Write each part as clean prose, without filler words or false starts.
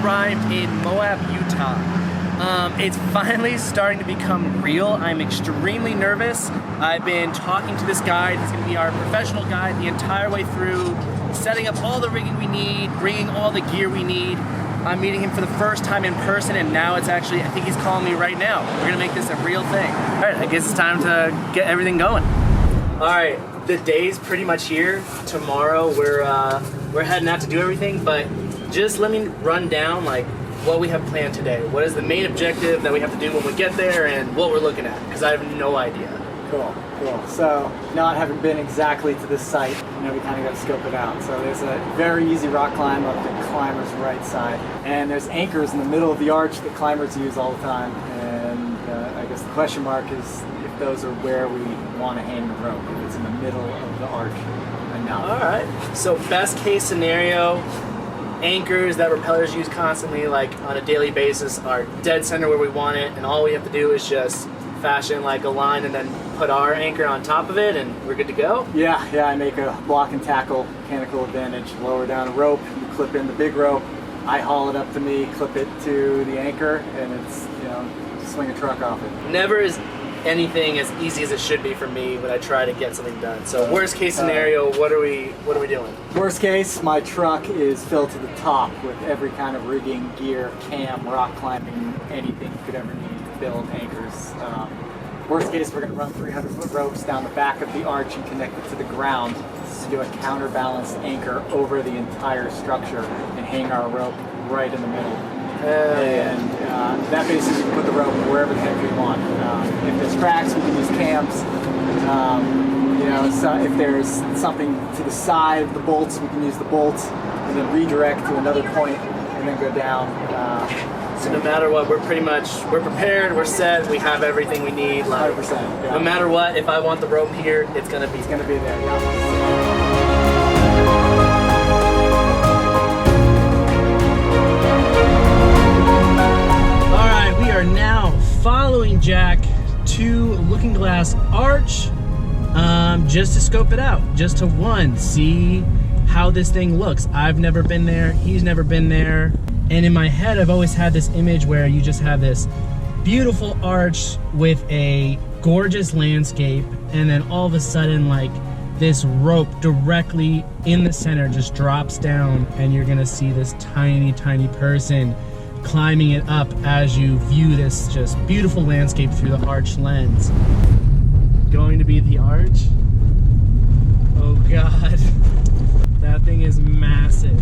where I'm in Moab, Utah. It's finally starting to become real. I'm extremely nervous. I've been talking to this guide. He's going to be our professional guide the entire way through, setting up all the rigging we need, bringing all the gear we need. I'm meeting him for the first time in person, and now it's actually, I think he's calling me right now. We're going to make this a real thing. All right, I guess it's time to get everything going. All right, the day's pretty much here. Tomorrow we're heading out to do everything, but just let me run down like what we have planned today. What is the main objective that we have to do when we get there, and what we're looking at, because I have no idea. Cool. So, not having been exactly to this site, we kind of got to scope it out. So there's a very easy rock climb up the climber's right side, and there's anchors in the middle of the arch that climbers use all the time. And I guess the question mark is if those are where we want to hang the rope. If it's in the middle of the arch, enough. All right. So best case scenario, anchors that rappellers use constantly, like on a daily basis, are dead center where we want it, and all we have to do is just fashion like a line and then put our anchor on top of it, and we're good to go? Yeah, I make a block and tackle mechanical advantage. Lower down a rope, you clip in the big rope, I haul it up to me, clip it to the anchor, and it's, swing a truck off it. Never is anything as easy as it should be for me when I try to get something done. So worst case scenario, what are we doing? Worst case, my truck is filled to the top with every kind of rigging, gear, cam, rock climbing, anything you could ever need to build anchors. Worst case, we're going to run 300-foot ropes down the back of the arch and connect it to the ground to do a counterbalanced anchor over the entire structure and hang our rope right in the middle. And that basically, we can put the rope wherever the heck we want. If there's cracks, we can use cams. So if there's something to the side of the bolts, we can use the bolts and then redirect to another point and then go down. So no matter what, we're prepared, we're set, we have everything we need. Like, 100%. Yeah. No matter what, if I want the rope here, it's gonna be there. Yeah. All right, we are now following Jack to Looking Glass Arch, just to scope it out, just to see how this thing looks. I've never been there, he's never been there. And in my head, I've always had this image where you just have this beautiful arch with a gorgeous landscape, and then all of a sudden, like, this rope directly in the center just drops down, and you're gonna see this tiny, tiny person climbing it up as you view this just beautiful landscape through the arch lens. Going to be the arch? Oh God, that thing is massive.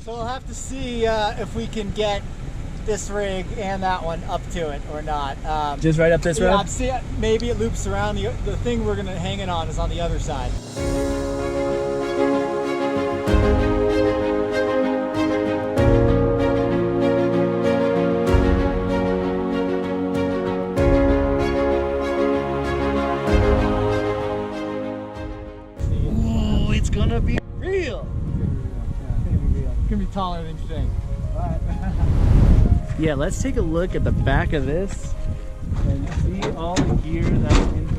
So we'll have to see if we can get this rig and that one up to it or not. Just right up this rope? Yeah, maybe it loops around. The thing we're going to hang it on is on the other side. Oh, it's going to be real. It's gonna be taller than you think. But yeah, let's take a look at the back of this and see all the gear that's in here.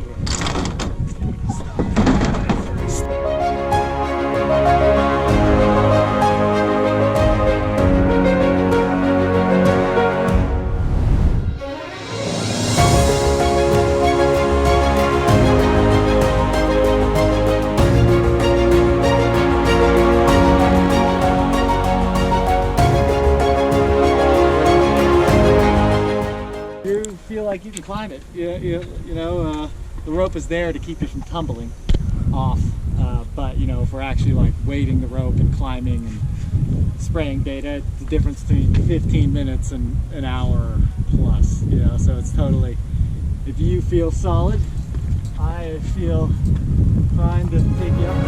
like you can climb it. The rope is there to keep you from tumbling off. But if we're actually like weighting the rope and climbing and spraying data, it's the difference between 15 minutes and an hour plus. So it's totally. If you feel solid, I feel fine to take you up.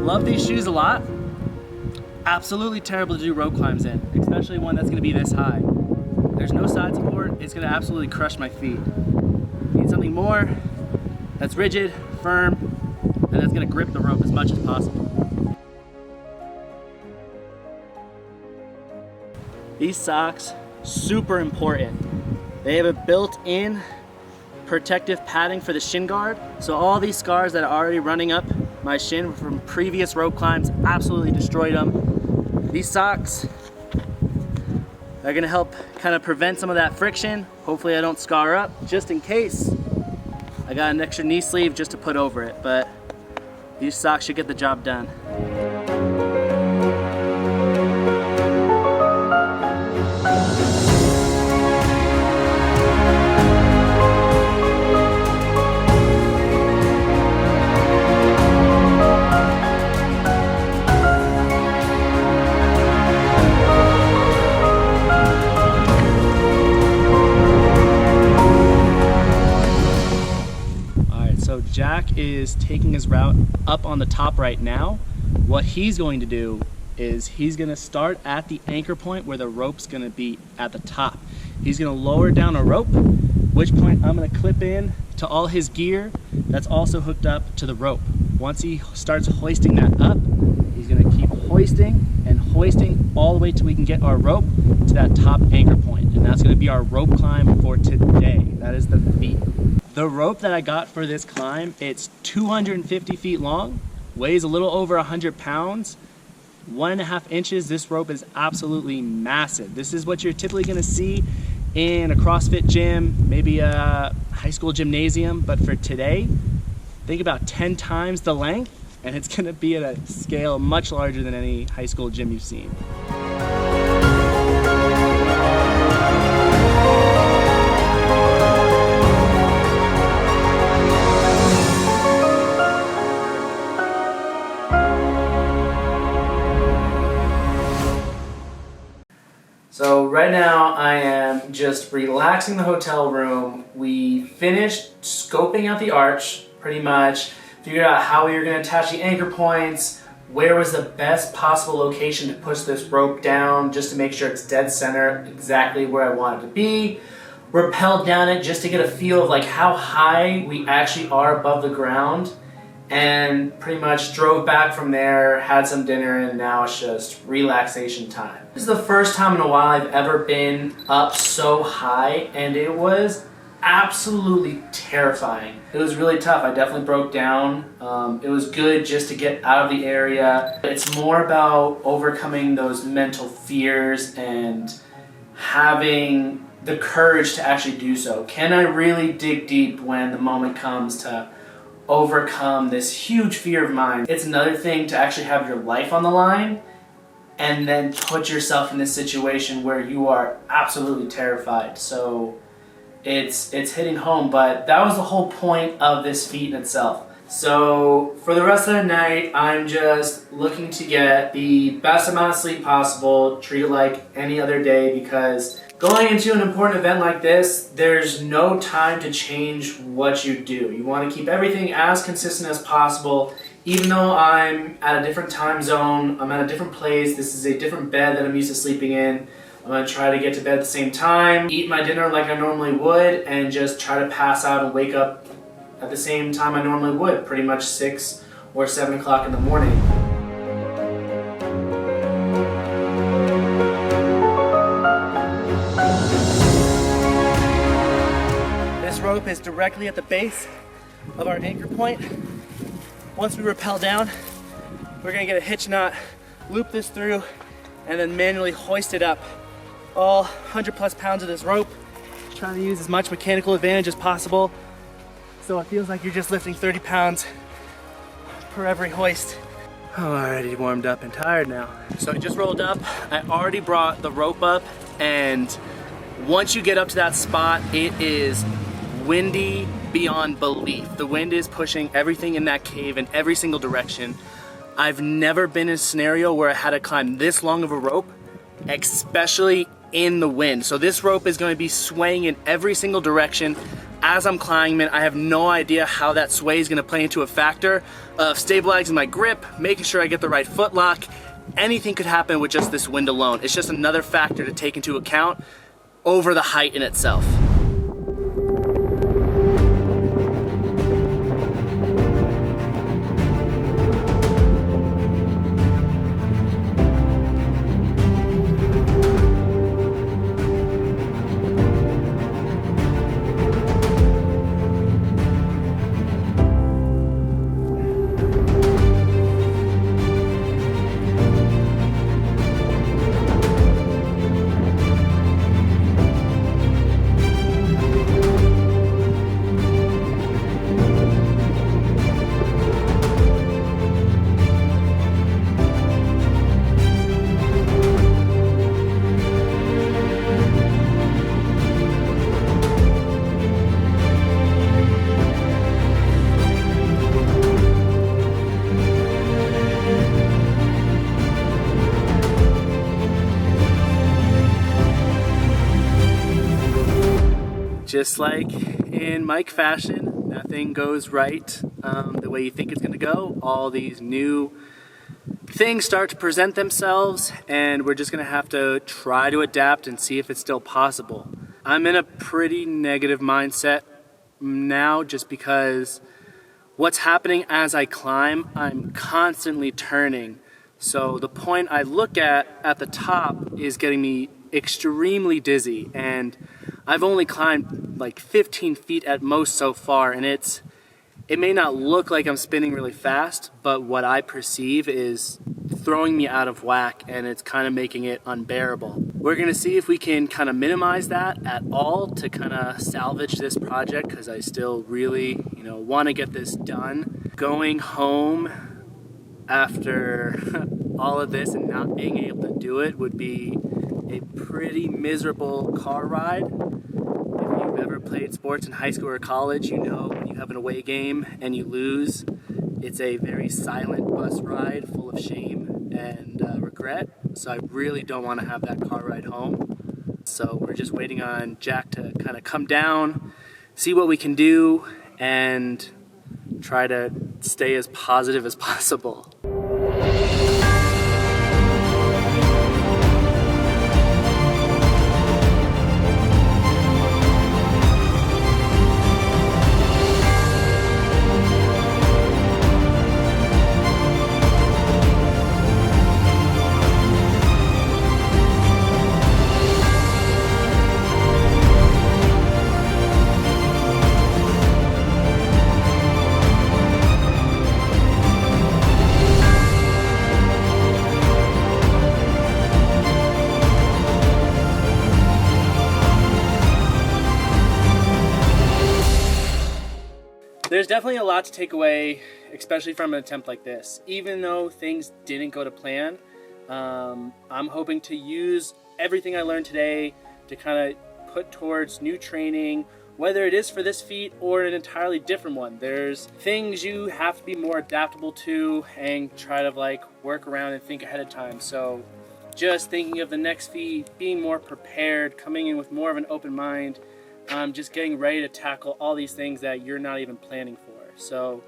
Love these shoes a lot. Absolutely terrible to do rope climbs in, especially one that's gonna be this high. There's no side support, it's gonna absolutely crush my feet. Need something more that's rigid, firm, and that's gonna grip the rope as much as possible. These socks, super important. They have a built-in protective padding for the shin guard. So all these scars that are already running up my shin from previous rope climbs, absolutely destroyed them. These socks are gonna help kind of prevent some of that friction. Hopefully I don't scar up. Just in case, I got an extra knee sleeve just to put over it, but these socks should get the job done. So Jack is taking his route up on the top right now. What he's going to do is he's gonna start at the anchor point where the rope's gonna be at the top. He's gonna lower down a rope, which point I'm gonna clip in to all his gear that's also hooked up to the rope. Once he starts hoisting that up, he's gonna keep hoisting and hoisting all the way till we can get our rope to that top anchor point. And that's gonna be our rope climb for today. That is the feat. The rope that I got for this climb, it's 250 feet long, weighs a little over 100 pounds, 1.5 inches. This rope is absolutely massive. This is what you're typically gonna see in a CrossFit gym, maybe a high school gymnasium, but for today, think about 10 times the length, and it's gonna be at a scale much larger than any high school gym you've seen. So right now I am just relaxing the hotel room. We finished scoping out the arch pretty much, figured out how we were going to attach the anchor points, where was the best possible location to push this rope down just to make sure it's dead center, exactly where I want it to be. Rappelled down it just to get a feel of like how high we actually are above the ground, and pretty much drove back from there, had some dinner, and now it's just relaxation time. This is the first time in a while I've ever been up so high, and it was absolutely terrifying. It was really tough. I definitely broke down. It was good just to get out of the area. It's more about overcoming those mental fears and having the courage to actually do so. Can I really dig deep when the moment comes to overcome this huge fear of mine? It's another thing to actually have your life on the line and then put yourself in this situation where you are absolutely terrified. So it's hitting home, but that was the whole point of this feat in itself. So for the rest of the night, I'm just looking to get the best amount of sleep possible, treat it like any other day, because going into an important event like this, there's no time to change what you do. You want to keep everything as consistent as possible. Even though I'm at a different time zone, I'm at a different place, this is a different bed that I'm used to sleeping in, I'm going to try to get to bed at the same time, eat my dinner like I normally would, and just try to pass out and wake up at the same time I normally would, pretty much 6 or 7 o'clock in the morning. This rope is directly at the base of our anchor point. Once we rappel down, we're going to get a hitch knot, loop this through, and then manually hoist it up. All 100 plus pounds of this rope, trying to use as much mechanical advantage as possible, so it feels like you're just lifting 30 pounds per every hoist. I'm already warmed up and tired now. So I just rolled up, I already brought the rope up, and once you get up to that spot, it is windy beyond belief. The wind is pushing everything in that cave in every single direction. I've never been in a scenario where I had to climb this long of a rope, especially in the wind. So this rope is going to be swaying in every single direction as I'm climbing. I have no idea how that sway is going to play into a factor of stabilizing my grip, making sure I get the right foot lock. Anything could happen with just this wind alone. It's just another factor to take into account over the height in itself. just like in Mike fashion, nothing goes right the way you think it's gonna go. All these new things start to present themselves, and we're just gonna have to try to adapt and see if it's still possible. I'm in a pretty negative mindset now just because what's happening as I climb, I'm constantly turning. So the point I look at the top is getting me extremely dizzy, and I've only climbed like 15 feet at most so far, and it may not look like I'm spinning really fast, but what I perceive is throwing me out of whack, and it's kind of making it unbearable. We're gonna see if we can kind of minimize that at all to kind of salvage this project, because I still really, want to get this done. Going home after all of this and not being able to do it would be a pretty miserable car ride. If you've ever played sports in high school or college, you know when you have an away game and you lose, it's a very silent bus ride full of shame and regret. So I really don't want to have that car ride home. So we're just waiting on Jack to kind of come down, see what we can do, and try to stay as positive as possible. There's definitely a lot to take away, especially from an attempt like this. Even though things didn't go to plan, I'm hoping to use everything I learned today to kind of put towards new training, whether it is for this feat or an entirely different one. There's things you have to be more adaptable to and try to work around and think ahead of time. So just thinking of the next feat, being more prepared, coming in with more of an open mind, just getting ready to tackle all these things that you're not even planning for. So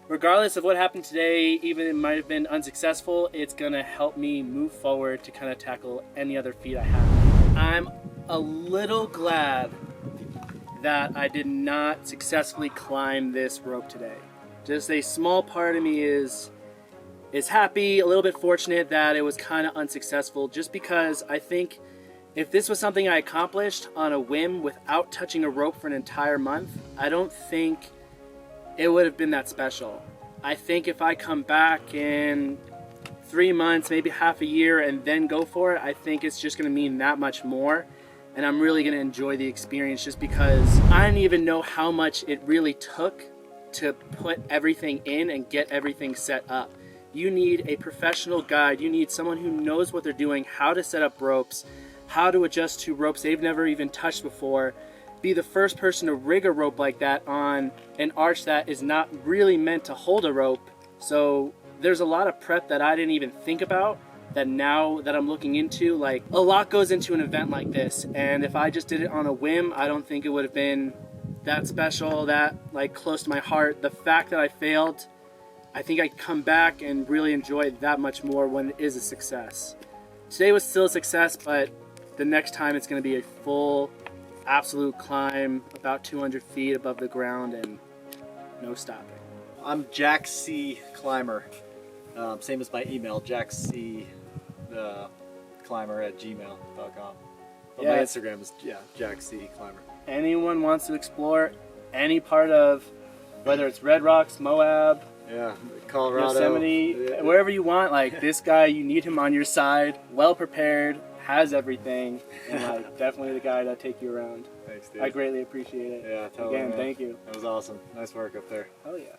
regardless of what happened today, even it might have been unsuccessful, it's gonna help me move forward to kind of tackle any other feat I have. I'm a little glad that I did not successfully climb this rope today. Just a small part of me is happy, a little bit fortunate that it was kind of unsuccessful, just because I think if this was something I accomplished on a whim without touching a rope for an entire month, I don't think it would have been that special. I think if I come back in 3 months, maybe half a year, and then go for it, I think it's just gonna mean that much more. And I'm really gonna enjoy the experience, just because I didn't even know how much it really took to put everything in and get everything set up. You need a professional guide. You need someone who knows what they're doing, how to set up ropes, how to adjust to ropes they've never even touched before, be the first person to rig a rope like that on an arch that is not really meant to hold a rope. So there's a lot of prep that I didn't even think about, that now that I'm looking into. A lot goes into an event like this, and if I just did it on a whim, I don't think it would have been that special, that close to my heart. The fact that I failed, I think I come back and really enjoy it that much more when it is a success. Today was still a success, but the next time it's going to be a full, absolute climb, about 200 feet above the ground and no stopping. I'm Jack C. Climber. Same as my email, jackcclimber@gmail.com. But my Instagram is Jack C. Climber. Anyone wants to explore any part of, whether it's Red Rocks, Moab, Colorado, Yosemite, wherever you want, this guy, you need him on your side, well prepared, has everything, and definitely the guy to take you around. Thanks, dude. I greatly appreciate it. Yeah, totally. Again, man. thank you. That was awesome. Nice work up there. Oh yeah.